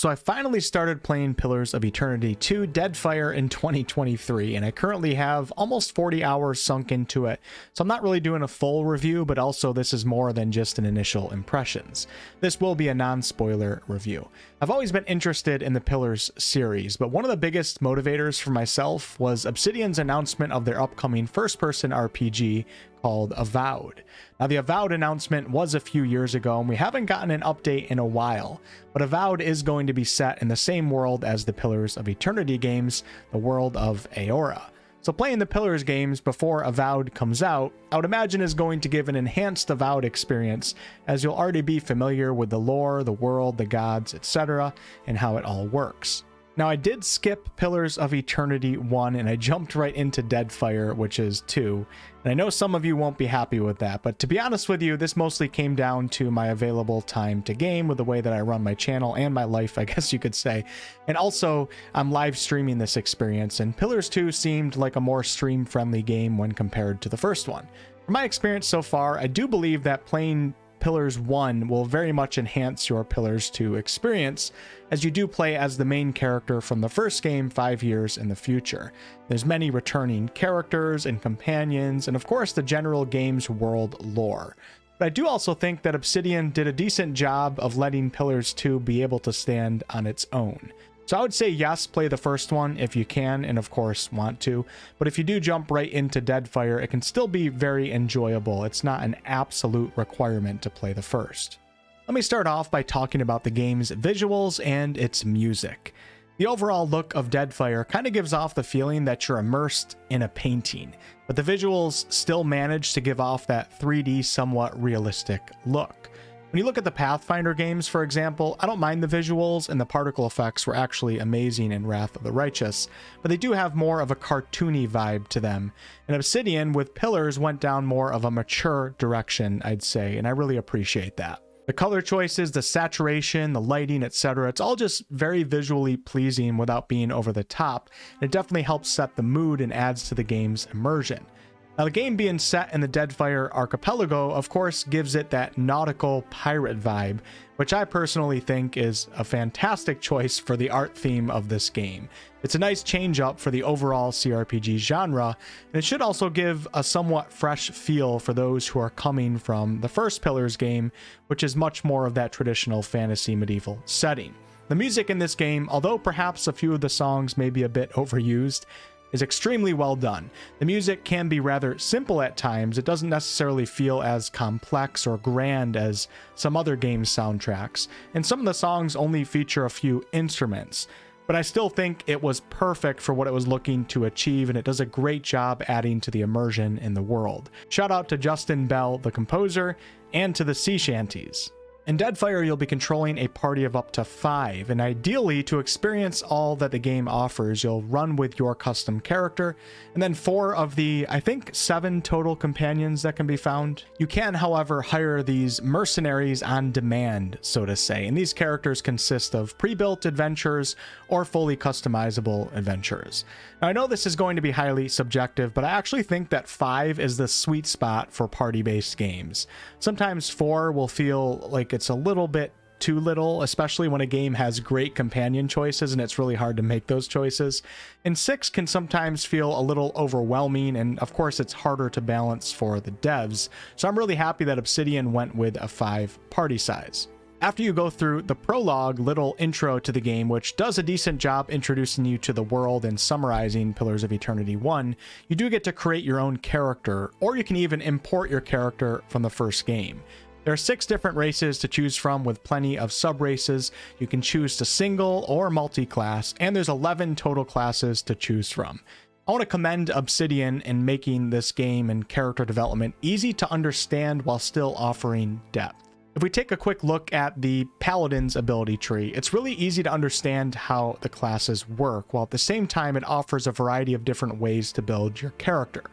So I finally started playing Pillars of Eternity 2 Deadfire in 2023, and I currently have almost 40 hours sunk into it. So I'm not really doing a full review, but also this is more than just an initial impressions. This will be a non-spoiler review. I've always been interested in the Pillars series, but one of the biggest motivators for myself was Obsidian's announcement of their upcoming first-person RPG called Avowed. Now, the Avowed announcement was a few years ago, and we haven't gotten an update in a while, but Avowed is going to be set in the same world as the Pillars of Eternity games, the world of Aora. So playing the Pillars games before Avowed comes out, I would imagine is going to give an enhanced Avowed experience, as you'll already be familiar with the lore, the world, the gods, etc., and how it all works. Now, I did skip Pillars of Eternity 1 and I jumped right into Deadfire, which is 2. And I know some of you won't be happy with that, but to be honest with you, this mostly came down to my available time to game with the way that I run my channel and my life, I guess you could say. And also, I'm live streaming this experience, and Pillars 2 seemed like a more stream-friendly game when compared to the first one. From my experience so far, I do believe that playing Pillars 1 will very much enhance your Pillars 2 experience, as you do play as the main character from the first game 5 years in the future. There's many returning characters and companions, and of course the general game's world lore. But I do also think that Obsidian did a decent job of letting Pillars 2 be able to stand on its own. So I would say yes, play the first one if you can and of course want to, but if you do jump right into Deadfire, it can still be very enjoyable. It's not an absolute requirement to play the first. Let me start off by talking about the game's visuals and its music. The overall look of Deadfire kind of gives off the feeling that you're immersed in a painting, but the visuals still manage to give off that 3D, somewhat realistic look. When you look at the Pathfinder games, for example, I don't mind the visuals, and the particle effects were actually amazing in Wrath of the Righteous, but they do have more of a cartoony vibe to them. And Obsidian with Pillars went down more of a mature direction, I'd say, and I really appreciate that. The color choices, the saturation, the lighting, etc., it's all just very visually pleasing without being over the top, and it definitely helps set the mood and adds to the game's immersion. Now, the game being set in the Deadfire archipelago, of course, gives it that nautical pirate vibe, which I personally think is a fantastic choice for the art theme of this game. It's a nice change up for the overall CRPG genre, and it should also give a somewhat fresh feel for those who are coming from the first Pillars game, which is much more of that traditional fantasy medieval setting. The music in this game, although perhaps a few of the songs may be a bit overused, is extremely well done. The music can be rather simple at times. It doesn't necessarily feel as complex or grand as some other games' soundtracks, and some of the songs only feature a few instruments. But I still think it was perfect for what it was looking to achieve, and it does a great job adding to the immersion in the world. Shout out to Justin Bell, the composer, and to the sea shanties. In Deadfire, you'll be controlling a party of up to 5, and ideally, to experience all that the game offers, you'll run with your custom character, and then 4 of the, I think, 7 total companions that can be found. You can, however, hire these mercenaries on demand, so to say, and these characters consist of pre-built adventures or fully customizable adventures. Now, I know this is going to be highly subjective, but I actually think that 5 is the sweet spot for party-based games. Sometimes 4 will feel like it's a little bit too little, especially when a game has great companion choices and it's really hard to make those choices. And 6 can sometimes feel a little overwhelming, and of course it's harder to balance for the devs. So I'm really happy that Obsidian went with a 5 party size. After you go through the prologue little intro to the game, which does a decent job introducing you to the world and summarizing Pillars of Eternity 1, you do get to create your own character, or you can even import your character from the first game. There are 6 different races to choose from with plenty of sub-races. You can choose to single or multi-class, and there's 11 total classes to choose from. I want to commend Obsidian in making this game and character development easy to understand while still offering depth. If we take a quick look at the Paladin's ability tree, it's really easy to understand how the classes work, while at the same time it offers a variety of different ways to build your character.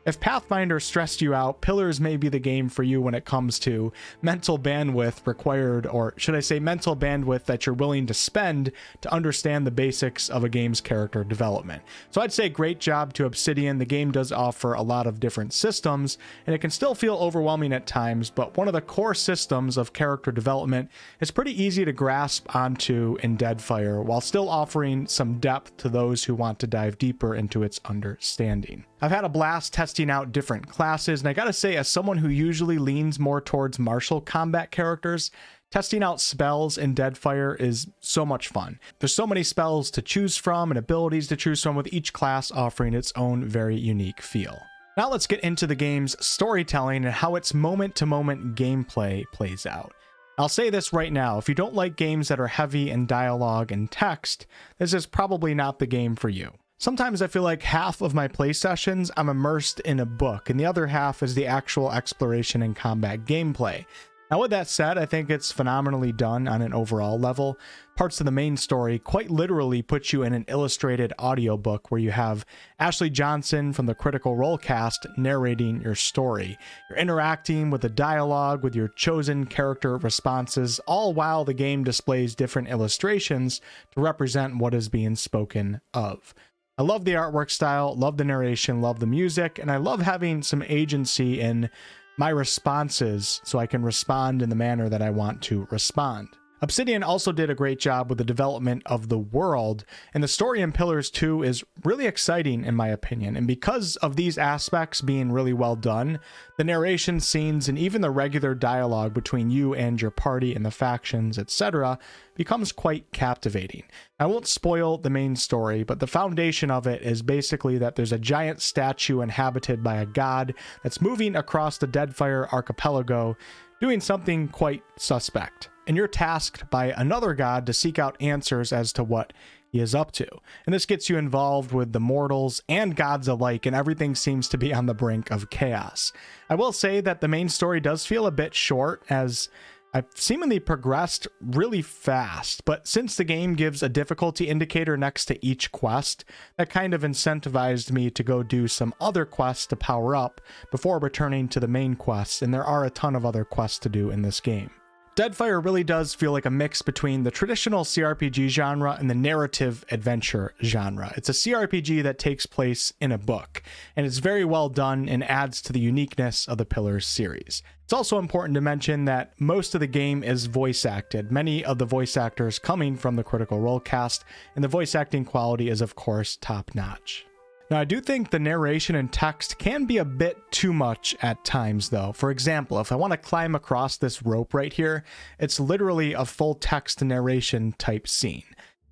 If Pathfinder stressed you out, Pillars may be the game for you when it comes to mental bandwidth required, or should I say mental bandwidth that you're willing to spend to understand the basics of a game's character development. So I'd say great job to Obsidian. The game does offer a lot of different systems, and it can still feel overwhelming at times, but one of the core systems of character development is pretty easy to grasp onto in Deadfire, while still offering some depth to those who want to dive deeper into its understanding. I've had a blast testing out different classes, and I gotta say, as someone who usually leans more towards martial combat characters, testing out spells in Deadfire is so much fun. There's so many spells to choose from and abilities to choose from, with each class offering its own very unique feel. Now let's get into the game's storytelling and how its moment-to-moment gameplay plays out. I'll say this right now, if you don't like games that are heavy in dialogue and text, this is probably not the game for you. Sometimes I feel like half of my play sessions I'm immersed in a book, and the other half is the actual exploration and combat gameplay. Now with that said, I think it's phenomenally done on an overall level. Parts of the main story quite literally put you in an illustrated audiobook where you have Ashley Johnson from the Critical Role cast narrating your story. You're interacting with the dialogue with your chosen character responses, all while the game displays different illustrations to represent what is being spoken of. I love the artwork style, love the narration, love the music, and I love having some agency in my responses so I can respond in the manner that I want to respond. Obsidian also did a great job with the development of the world, and the story in Pillars 2 is really exciting in my opinion, and because of these aspects being really well done, the narration scenes and even the regular dialogue between you and your party and the factions, etc., becomes quite captivating. I won't spoil the main story, but the foundation of it is basically that there's a giant statue inhabited by a god that's moving across the Deadfire archipelago, doing something quite suspect. And you're tasked by another god to seek out answers as to what he is up to. And this gets you involved with the mortals and gods alike, and everything seems to be on the brink of chaos. I will say that the main story does feel a bit short, as I've seemingly progressed really fast, but since the game gives a difficulty indicator next to each quest, that kind of incentivized me to go do some other quests to power up before returning to the main quests, and there are a ton of other quests to do in this game. Deadfire really does feel like a mix between the traditional CRPG genre and the narrative adventure genre. It's a CRPG that takes place in a book, and it's very well done and adds to the uniqueness of the Pillars series. It's also important to mention that most of the game is voice acted, many of the voice actors coming from the Critical Role cast, and the voice acting quality is of course top notch. Now, I do think the narration and text can be a bit too much at times, though. For example, if I want to climb across this rope right here, it's literally a full text narration type scene.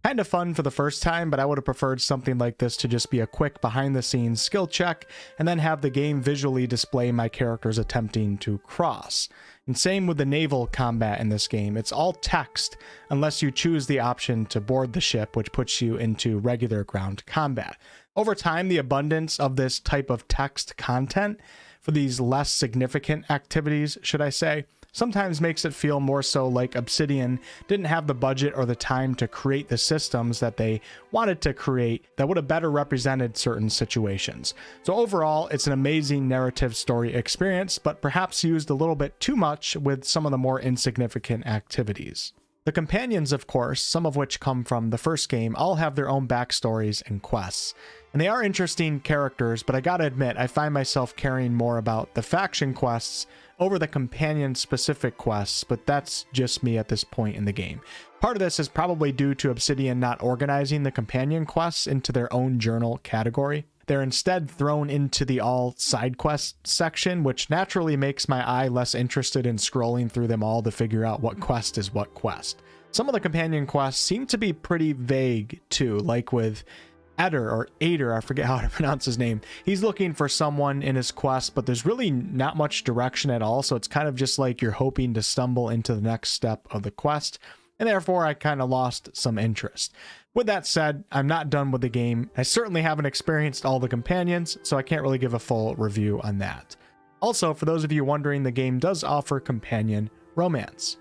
Kind of fun for the first time, but I would have preferred something like this to just be a quick behind-the-scenes skill check, and then have the game visually display my characters attempting to cross. And same with the naval combat in this game. It's all text, unless you choose the option to board the ship, which puts you into regular ground combat. Over time, the abundance of this type of text content for these less significant activities, should I say, sometimes makes it feel more so like Obsidian didn't have the budget or the time to create the systems that they wanted to create that would have better represented certain situations. So overall, it's an amazing narrative story experience, but perhaps used a little bit too much with some of the more insignificant activities. The companions, of course, some of which come from the first game, all have their own backstories and quests. And they are interesting characters, but I gotta admit, I find myself caring more about the faction quests over the companion-specific quests, but that's just me at this point in the game. Part of this is probably due to Obsidian not organizing the companion quests into their own journal category. They're instead thrown into the all side quest section, which naturally makes my eye less interested in scrolling through them all to figure out what quest is what quest. Some of the companion quests seem to be pretty vague too, like with Ader, I forget how to pronounce his name. He's looking for someone in his quest, but there's really not much direction at all, so it's kind of just like you're hoping to stumble into the next step of the quest, and therefore I kind of lost some interest. With that said, I'm not done with the game. I certainly haven't experienced all the companions, so I can't really give a full review on that. Also, for those of you wondering, the game does offer companion romance.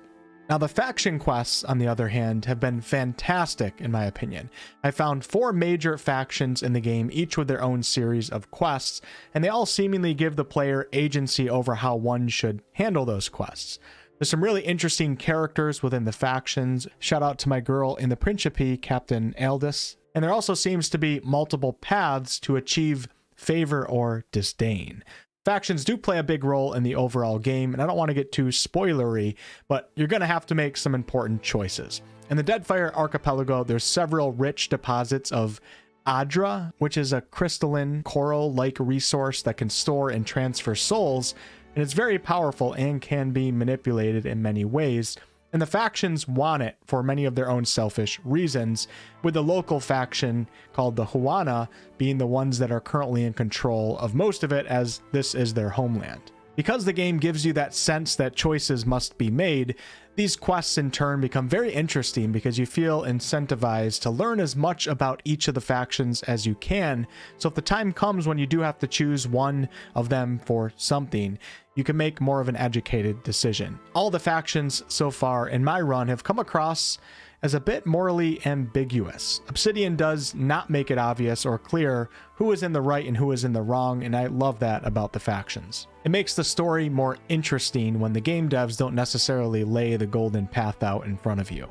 Now, the faction quests, on the other hand, have been fantastic in my opinion. I found 4 major factions in the game, each with their own series of quests, and they all seemingly give the player agency over how one should handle those quests. There's some really interesting characters within the factions. Shout out to my girl in the Principe, Captain Aldous. And there also seems to be multiple paths to achieve favor or disdain. Factions do play a big role in the overall game, and I don't want to get too spoilery, but you're going to have to make some important choices. In the Deadfire archipelago, there's several rich deposits of Adra, which is a crystalline coral-like resource that can store and transfer souls, and it's very powerful and can be manipulated in many ways. And the factions want it for many of their own selfish reasons, with the local faction called the Huana being the ones that are currently in control of most of it, as this is their homeland. Because the game gives you that sense that choices must be made, these quests in turn become very interesting because you feel incentivized to learn as much about each of the factions as you can, so if the time comes when you do have to choose one of them for something, you can make more of an educated decision. All the factions so far in my run have come across as a bit morally ambiguous. Obsidian does not make it obvious or clear who is in the right and who is in the wrong, and I love that about the factions. It makes the story more interesting when the game devs don't necessarily lay the golden path out in front of you.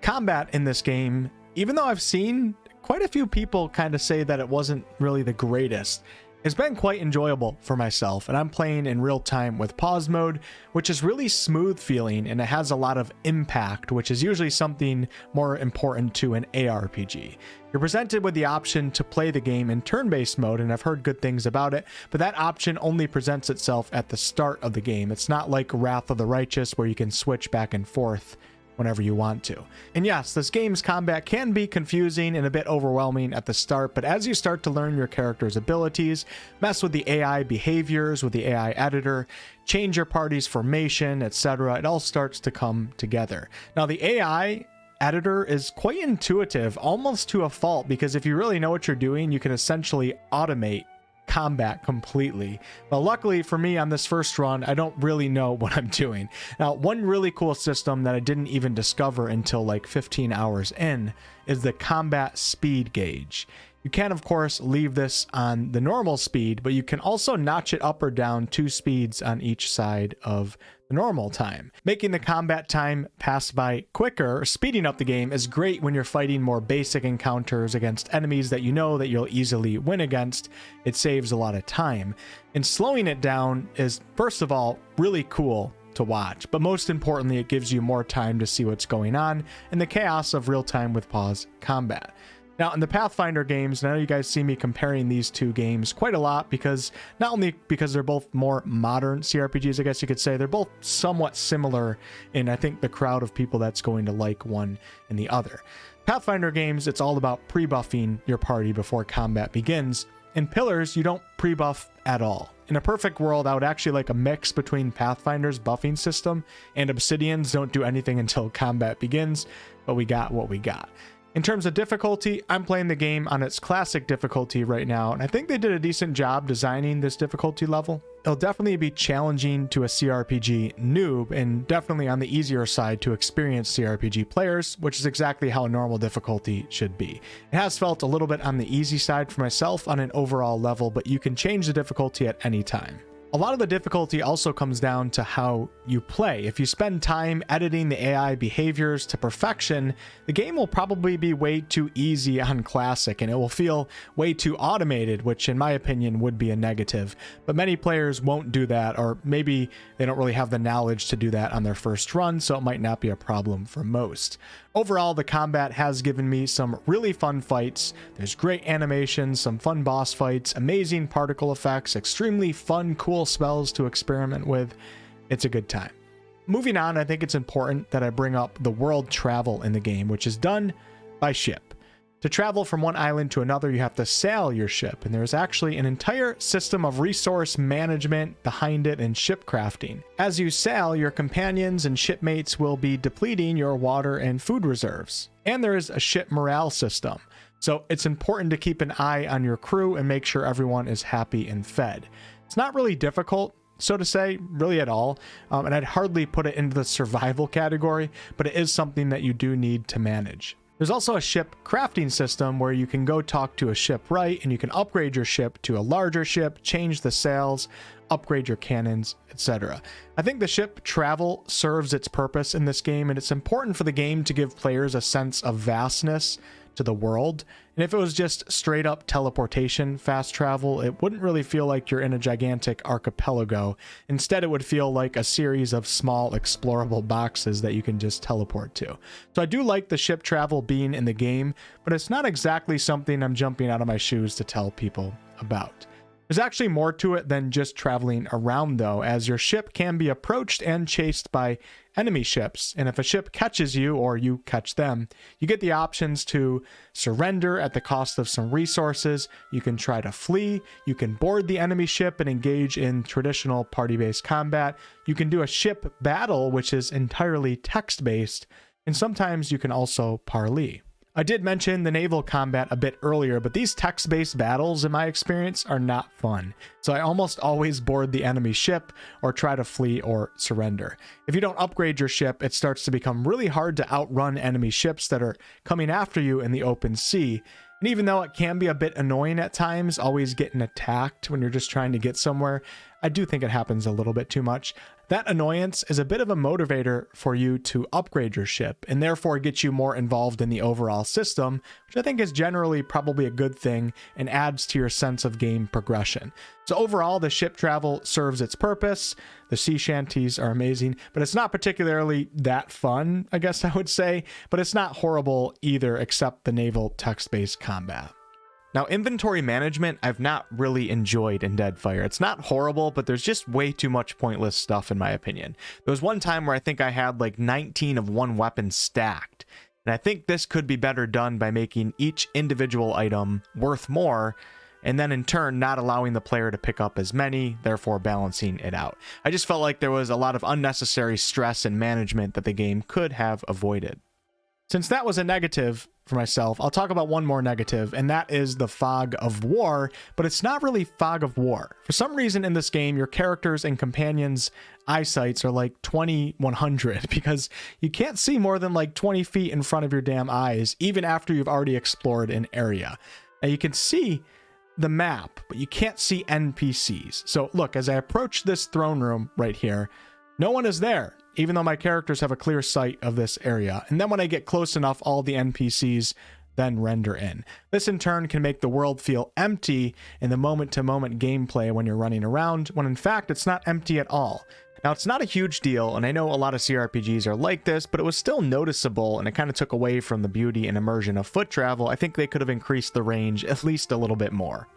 Combat in this game, even though I've seen quite a few people kind of say that it wasn't really the greatest, it's been quite enjoyable for myself, and I'm playing in real time with pause mode, which is really smooth feeling, and it has a lot of impact, which is usually something more important to an ARPG. You're presented with the option to play the game in turn-based mode, and I've heard good things about it, but that option only presents itself at the start of the game. It's not like Wrath of the Righteous where you can switch back and forth whenever you want to. And yes, this game's combat can be confusing and a bit overwhelming at the start, but as you start to learn your character's abilities, mess with the AI behaviors, with the AI editor, change your party's formation, etc., it all starts to come together. Now, the AI editor is quite intuitive, almost to a fault, because if you really know what you're doing, you can essentially automate combat completely. But luckily for me on this first run, I don't really know what I'm doing. Now, one really cool system that I didn't even discover until like 15 hours in is the combat speed gauge. You can, of course, leave this on the normal speed, but you can also notch it up or down 2 speeds on each side of the normal time. Making the combat time pass by quicker, speeding up the game, is great when you're fighting more basic encounters against enemies that you know that you'll easily win against. It saves a lot of time. And slowing it down is, first of all, really cool to watch, but most importantly, it gives you more time to see what's going on in the chaos of real-time with pause combat. Now, in the Pathfinder games, I know you guys see me comparing these two games quite a lot, because not only because they're both more modern CRPGs, I guess you could say, they're both somewhat similar in, I think, the crowd of people that's going to like one and the other. Pathfinder games, it's all about pre-buffing your party before combat begins. In Pillars, you don't pre-buff at all. In a perfect world, I would actually like a mix between Pathfinder's buffing system and Obsidian's don't do anything until combat begins, but we got what we got. In terms of difficulty, I'm playing the game on its classic difficulty right now, and I think they did a decent job designing this difficulty level. It'll definitely be challenging to a CRPG noob, and definitely on the easier side to experienced CRPG players, which is exactly how a normal difficulty should be. It has felt a little bit on the easy side for myself on an overall level, but you can change the difficulty at any time. A lot of the difficulty also comes down to how you play. If you spend time editing the AI behaviors to perfection, the game will probably be way too easy on classic, and it will feel way too automated, which in my opinion would be a negative. But many players won't do that, or maybe they don't really have the knowledge to do that on their first run, so it might not be a problem for most. Overall, the combat has given me some really fun fights. There's great animations, some fun boss fights, amazing particle effects, extremely fun, cool spells to experiment with. It's a good time. Moving on, I think it's important that I bring up the world travel in the game, which is done by ship. To travel from one island to another, you have to sail your ship, and there's actually an entire system of resource management behind it and ship crafting. As you sail, your companions and shipmates will be depleting your water and food reserves. And there is a ship morale system, so it's important to keep an eye on your crew and make sure everyone is happy and fed. It's not really difficult so to say, really at all. And I'd hardly put it into the survival category, but it is something that you do need to manage. There's also a ship crafting system where you can go talk to a shipwright and you can upgrade your ship to a larger ship, change the sails, upgrade your cannons, etc. I think the ship travel serves its purpose in this game, and it's important for the game to give players a sense of vastness to the world. And if it was just straight up teleportation, fast travel, it wouldn't really feel like you're in a gigantic archipelago. Instead, it would feel like a series of small explorable boxes that you can just teleport to. So I do like the ship travel being in the game, but it's not exactly something I'm jumping out of my shoes to tell people about. There's actually more to it than just traveling around though, as your ship can be approached and chased by enemy ships. And if a ship catches you or you catch them, you get the options to surrender at the cost of some resources. You can try to flee. You can board the enemy ship and engage in traditional party-based combat. You can do a ship battle, which is entirely text-based. And sometimes you can also parley. I did mention the naval combat a bit earlier, but these text-based battles, in my experience, are not fun. So I almost always board the enemy ship or try to flee or surrender. If you don't upgrade your ship, it starts to become really hard to outrun enemy ships that are coming after you in the open sea. And even though it can be a bit annoying at times, always getting attacked when you're just trying to get somewhere, I do think it happens a little bit too much. That annoyance is a bit of a motivator for you to upgrade your ship and therefore get you more involved in the overall system, which I think is generally probably a good thing and adds to your sense of game progression. So overall, the ship travel serves its purpose. The sea shanties are amazing, but it's not particularly that fun, I guess I would say, but it's not horrible either, except the naval text-based combat. Now, inventory management, I've not really enjoyed in Deadfire. It's not horrible, but there's just way too much pointless stuff in my opinion. There was one time where I think I had like 19 of one weapon stacked, and I think this could be better done by making each individual item worth more, and then in turn not allowing the player to pick up as many, therefore balancing it out. I just felt like there was a lot of unnecessary stress and management that the game could have avoided. Since that was a negative for myself, I'll talk about one more negative, and that is the fog of war, but it's not really fog of war. For some reason in this game, your characters and companions' eyesights are like 20/100 because you can't see more than like 20 feet in front of your damn eyes, even after you've already explored an area. And you can see the map, but you can't see NPCs. So look, as I approach this throne room right here, no one is there, even though my characters have a clear sight of this area. And then when I get close enough, all the NPCs then render in. This in turn can make the world feel empty in the moment-to-moment gameplay when you're running around, when in fact it's not empty at all. Now, it's not a huge deal, and I know a lot of CRPGs are like this, but it was still noticeable, and it kind of took away from the beauty and immersion of foot travel. I think they could have increased the range at least a little bit more.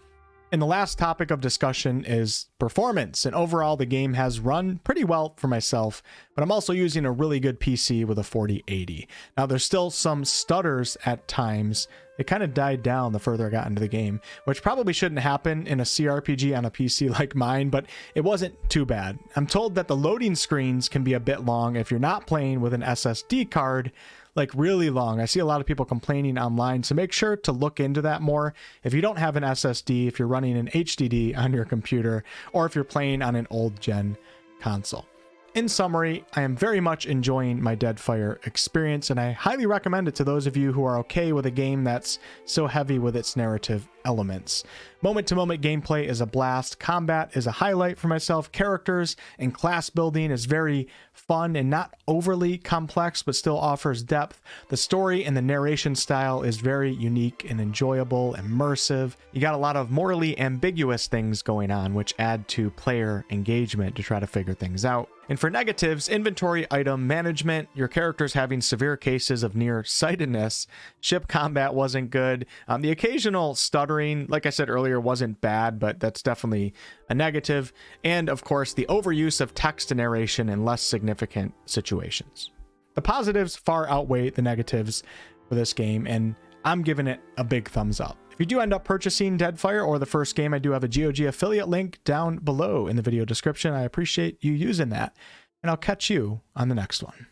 And the last topic of discussion is performance, and overall the game has run pretty well for myself, but I'm also using a really good PC with a 4080. Now there's still some stutters at times. It kind of died down the further I got into the game, which probably shouldn't happen in a CRPG on a PC like mine, but it wasn't too bad. I'm told that the loading screens can be a bit long if you're not playing with an SSD card, like really long. I see a lot of people complaining online, so make sure to look into that more. If you don't have an SSD, if you're running an HDD on your computer, or if you're playing on an old gen console. In summary, I am very much enjoying my Deadfire experience, and I highly recommend it to those of you who are okay with a game that's so heavy with its narrative elements. Moment-to-moment gameplay is a blast, combat is a highlight for myself, characters and class building is very fun and not overly complex, but still offers depth. The story and the narration style is very unique and enjoyable, immersive. You got a lot of morally ambiguous things going on, which add to player engagement to try to figure things out. And for negatives, inventory item management, your characters having severe cases of nearsightedness, ship combat wasn't good. The occasional stuttering, like I said earlier, wasn't bad, but that's definitely a negative. And of course, the overuse of text narration in less significant situations. The positives far outweigh the negatives for this game, and I'm giving it a big thumbs up. If you do end up purchasing Deadfire or the first game, I do have a GOG affiliate link down below in the video description. I appreciate you using that, and I'll catch you on the next one.